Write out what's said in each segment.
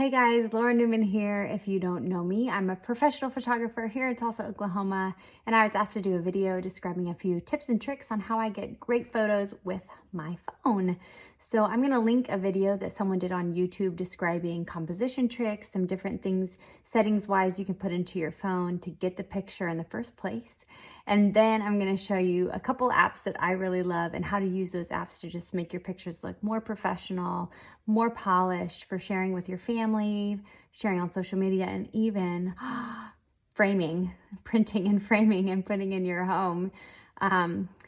Hey guys, Laura Newman here. If you don't know me, I'm a professional photographer here in Tulsa, Oklahoma, and I was asked to do a video describing a few tips and tricks on how I get great photos with my phone. So I'm going to link a video that someone did on YouTube describing composition tricks, some different things settings-wise you can put into your phone to get the picture in the first place. And then I'm going to show you a couple apps that I really love and how to use those apps to just make your pictures look more professional, more polished for sharing with your family, sharing on social media, and even framing, printing and framing and putting in your home.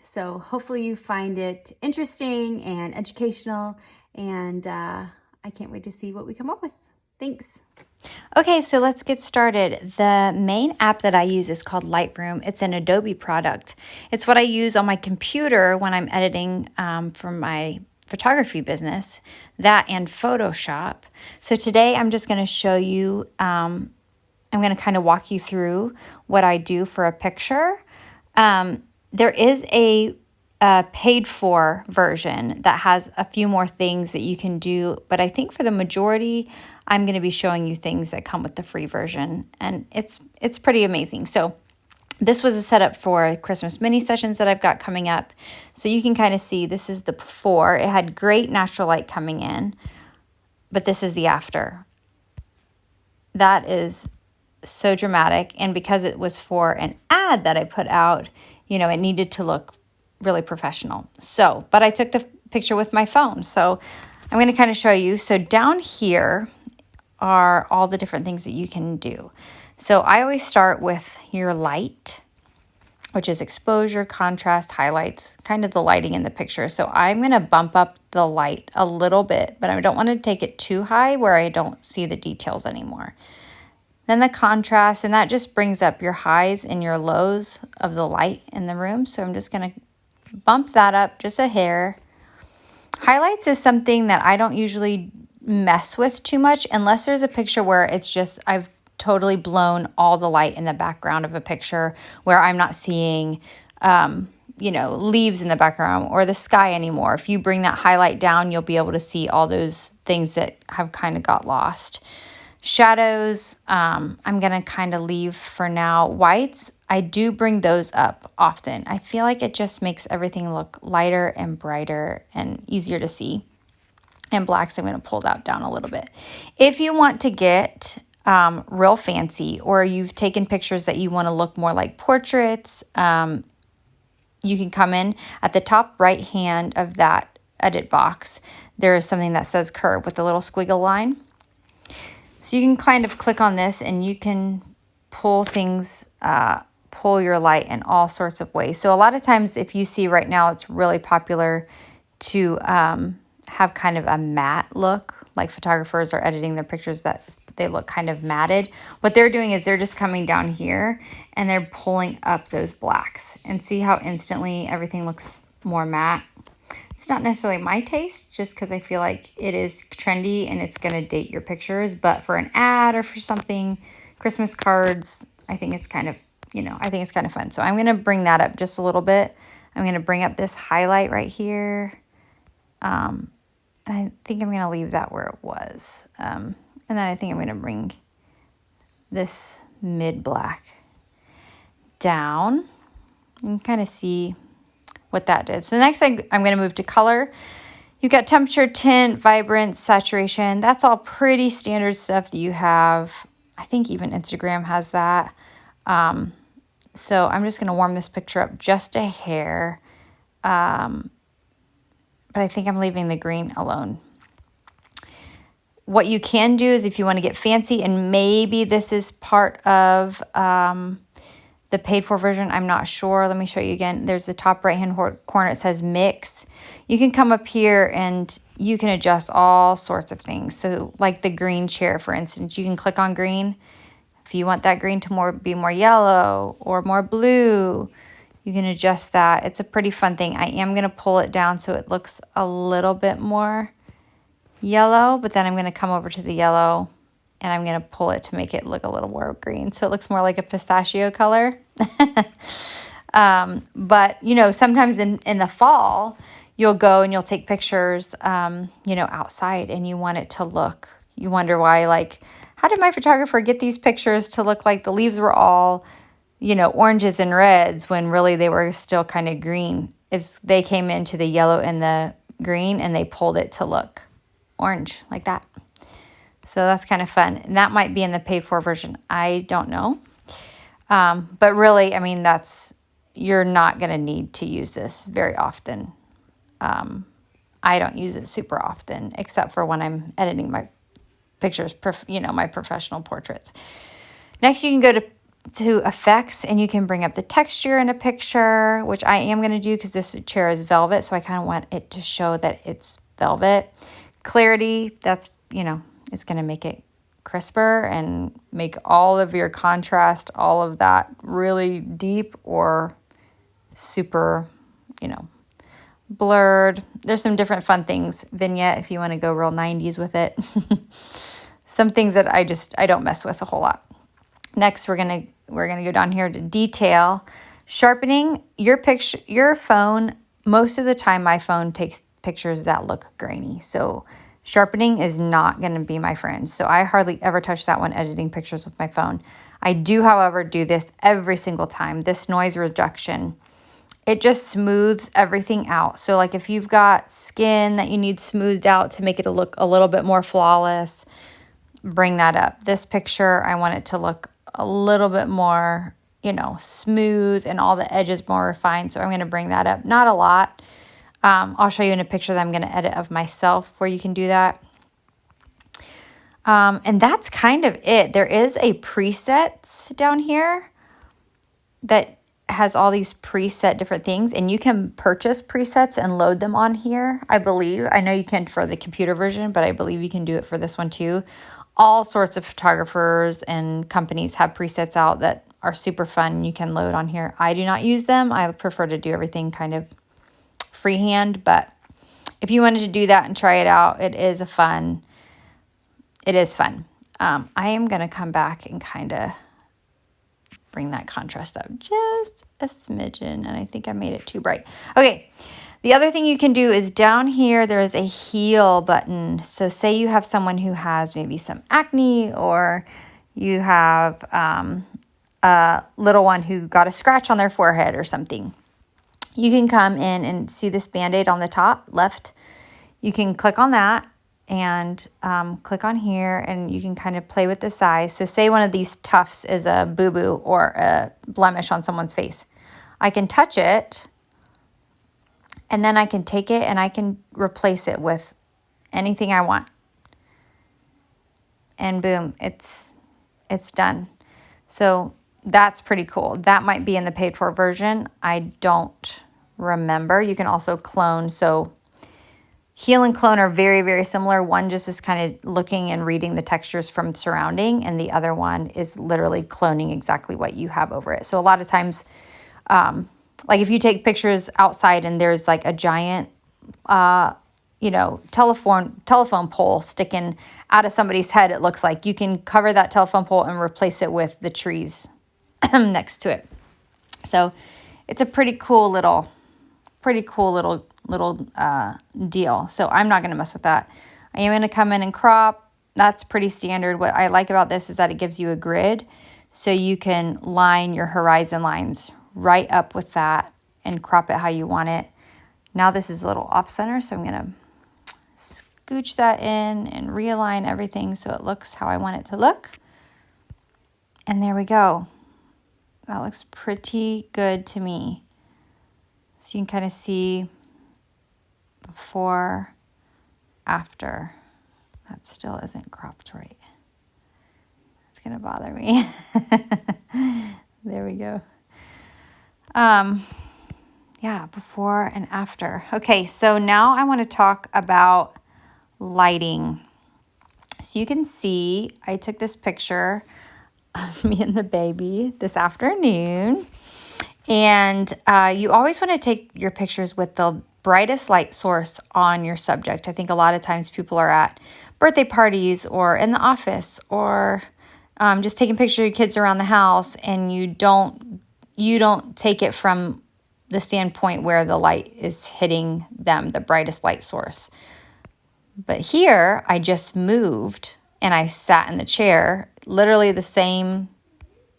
So hopefully you find it interesting and educational, and I can't wait to see what we come up with. Thanks. Okay, so let's get started. The main app that I use is called Lightroom. It's an Adobe product. It's what I use on my computer when I'm editing for my photography business, that and Photoshop. So today I'm just going to show you, I'm going to kind of walk you through what I do for a picture. There is a paid for version that has a few more things that you can do, but I think for the majority, I'm going to be showing you things that come with the free version, and it's pretty amazing. So this was a setup for Christmas mini sessions that I've got coming up. So you can kind of see this is the before. It had great natural light coming in, but this is the after. That is so dramatic, and because it was for an ad that I put out, you know, it needed to look really professional. So, but I took the picture with my phone. So I'm going to kind of show you. So down here are all the different things that you can do. So I always start with your light, which is exposure, contrast, highlights, kind of the lighting in the picture. So I'm going to bump up the light a little bit, but I don't want to take it too high where I don't see the details anymore. Then the contrast, and that just brings up your highs and your lows of the light in the room. So I'm just going to bump that up just a hair. Highlights is something that I don't usually mess with too much unless there's a picture where it's just I've totally blown all the light in the background of a picture where I'm not seeing you know, leaves in the background or the sky anymore. If you bring that highlight down, you'll be able to see all those things that have kind of got lost. Shadows, I'm going to kind of leave for now. Whites, I do bring those up often. I feel like it just makes everything look lighter and brighter and easier to see. And blacks, I'm going to pull that down a little bit. If you want to get real fancy, or you've taken pictures that you want to look more like portraits, you can come in at the top right hand of that edit box. There is something that says curve with a little squiggle line. So you can kind of click on this and you can pull things, pull your light in all sorts of ways. So a lot of times if you see right now, it's really popular to have kind of a matte look, like photographers are editing their pictures that they look kind of matted. What they're doing is they're just coming down here and they're pulling up those blacks, and see how instantly everything looks more matte. It's not necessarily my taste, just because I feel like it is trendy and it's going to date your pictures. But for an ad or for something, Christmas cards, I think it's kind of, you know, I think it's kind of fun. So I'm going to bring that up just a little bit. I'm going to bring up this highlight right here. And I think I'm going to leave that where it was. And then I think I'm going to bring this mid black down. You can kind of see what that did. So next I'm going to move to color. You've got temperature, tint, vibrance, saturation. That's all pretty standard stuff that you have. I think even Instagram has that. So I'm just going to warm this picture up just a hair. But I think I'm leaving the green alone. What you can do is if you want to get fancy, and maybe this is part of the paid for version, I'm not sure. Let me show you again. There's the top right hand corner. It says mix. You can come up here and you can adjust all sorts of things. So like the green chair, for instance, you can click on green. If you want that green to be more yellow or more blue, you can adjust that. It's a pretty fun thing. I am going to pull it down so it looks a little bit more yellow, but then I'm going to come over to the yellow and I'm going to pull it to make it look a little more green. So it looks more like a pistachio color. But, you know, sometimes in the fall, you'll go and you'll take pictures, you know, outside, and you want it to look, you wonder why, like, how did my photographer get these pictures to look like the leaves were all, you know, oranges and reds when really they were still kind of green? They came into the yellow and the green and they pulled it to look orange like that. So that's kind of fun. And that might be in the paid for version. I don't know. But really, I mean, you're not going to need to use this very often. I don't use it super often, except for when I'm editing my pictures, my professional portraits. Next, you can go to effects and you can bring up the texture in a picture, which I am going to do because this chair is velvet. So I kind of want it to show that it's velvet. Clarity, that's, it's going to make it crisper and make all of your contrast, all of that really deep or super, blurred. There's some different fun things. Vignette, if you want to go real 90s with it. Some things that I don't mess with a whole lot. Next, we're gonna go down here to detail. Sharpening your phone. Most of the time, my phone takes pictures that look grainy. So sharpening is not going to be my friend. So I hardly ever touch that when editing pictures with my phone. I do, however, do this every single time. This noise reduction, it just smooths everything out. So like if you've got skin that you need smoothed out to make it look a little bit more flawless, bring that up. This picture, I want it to look a little bit more, smooth and all the edges more refined. So I'm going to bring that up. Not a lot. I'll show you in a picture that I'm going to edit of myself where you can do that. And that's kind of it. There is a presets down here that has all these preset different things, and you can purchase presets and load them on here, I believe. I know you can for the computer version, but I believe you can do it for this one too. All sorts of photographers and companies have presets out that are super fun. You can load on here. I do not use them. I prefer to do everything kind of freehand, but if you wanted to do that and try it out, it is fun. I am going to come back and kind of bring that contrast up just a smidgen, and I think I made it too bright. Okay, the other thing you can do is down here there is a heal button. So say you have someone who has maybe some acne, or you have a little one who got a scratch on their forehead or something. You can come in and see this Band-Aid on the top left. You can click on that and click on here, and you can kind of play with the size. So say one of these tufts is a boo-boo or a blemish on someone's face. I can touch it, and then I can take it and I can replace it with anything I want. And boom, it's done. So that's pretty cool. That might be in the paid for version. I don't remember. You can also clone. So heal and clone are very, very similar. One just is kind of looking and reading the textures from surrounding, and the other one is literally cloning exactly what you have over it. So a lot of times, like if you take pictures outside and there's like a giant, telephone pole sticking out of somebody's head, it looks like, you can cover that telephone pole and replace it with the trees next to it. So it's a pretty cool little deal. So I'm not going to mess with that. I am going to come in and crop. That's pretty standard. What I like about this is that it gives you a grid, so you can line your horizon lines right up with that and crop it how you want it. Now this is a little off center, so I'm going to scooch that in and realign everything so it looks how I want it to look. And there we go. That looks pretty good to me. So you can kind of see before, after. That still isn't cropped right. It's going to bother me. There we go. Yeah, before and after. Okay, so now I want to talk about lighting. So you can see I took this picture of me and the baby this afternoon. And you always want to take your pictures with the brightest light source on your subject. I think a lot of times people are at birthday parties or in the office, or just taking pictures of your kids around the house, and you don't take it from the standpoint where the light is hitting them, the brightest light source. But here I just moved and I sat in the chair, literally the same.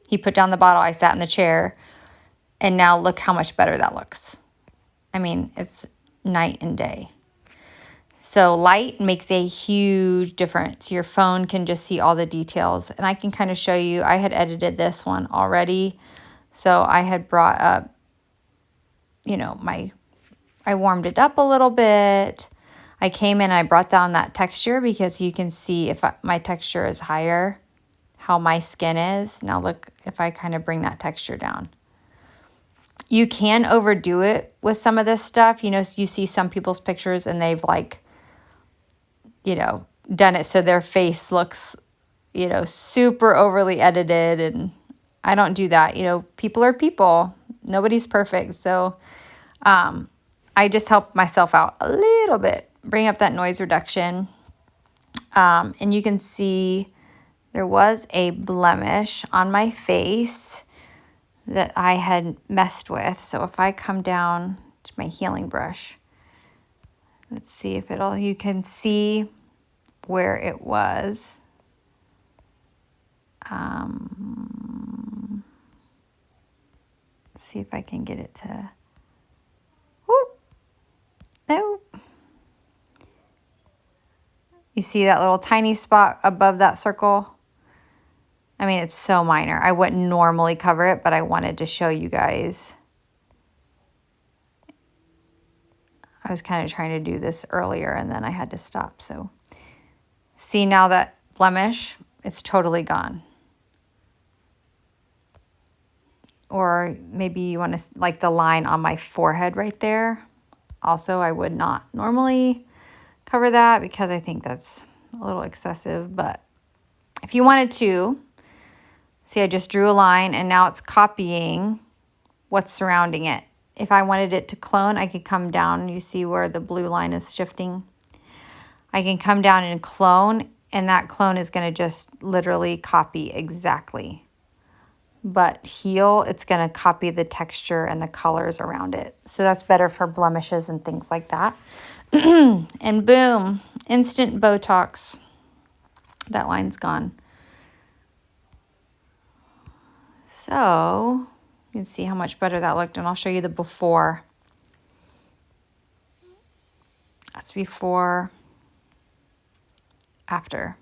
He put down the bottle, I sat in the chair, and now look how much better that looks. I mean, it's night and day. So light makes a huge difference. Your phone can just see all the details. And I can kind of show you, I had edited this one already. So I had brought up, you know, I warmed it up a little bit. I came in, I brought down that texture because you can see if my texture is higher, how my skin is. Now look, if I kind of bring that texture down. You can overdo it with some of this stuff. You know, you see some people's pictures and they've like, you know, done it so their face looks, you know, super overly edited. And I don't do that. You know, people are people. Nobody's perfect. So I just help myself out a little bit, bring up that noise reduction. And you can see there was a blemish on my face that I had messed with. So if I come down to my healing brush, let's see if you can see where it was. Let's see if I can get it to, whoop, no. You see that little tiny spot above that circle? I mean, it's so minor. I wouldn't normally cover it, but I wanted to show you guys. I was kind of trying to do this earlier and then I had to stop. So see now that blemish, it's totally gone. Or maybe you want to, like the line on my forehead right there. Also, I would not normally cover that because I think that's a little excessive. But if you wanted to, see, I just drew a line and now it's copying what's surrounding it. If I wanted it to clone, I could come down. You see where the blue line is shifting? I can come down and clone, and that clone is going to just literally copy exactly. But heal, it's going to copy the texture and the colors around it. So that's better for blemishes and things like that. And boom, instant Botox. That line's gone. So you can see how much better that looked, and I'll show you the before. That's before, after.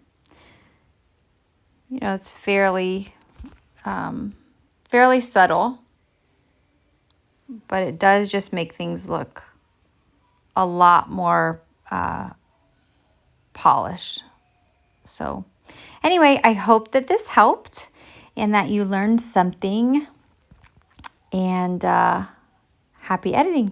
You know, it's fairly subtle, but it does just make things look a lot more polished. So anyway, I hope that this helped and that you learned something, and happy editing.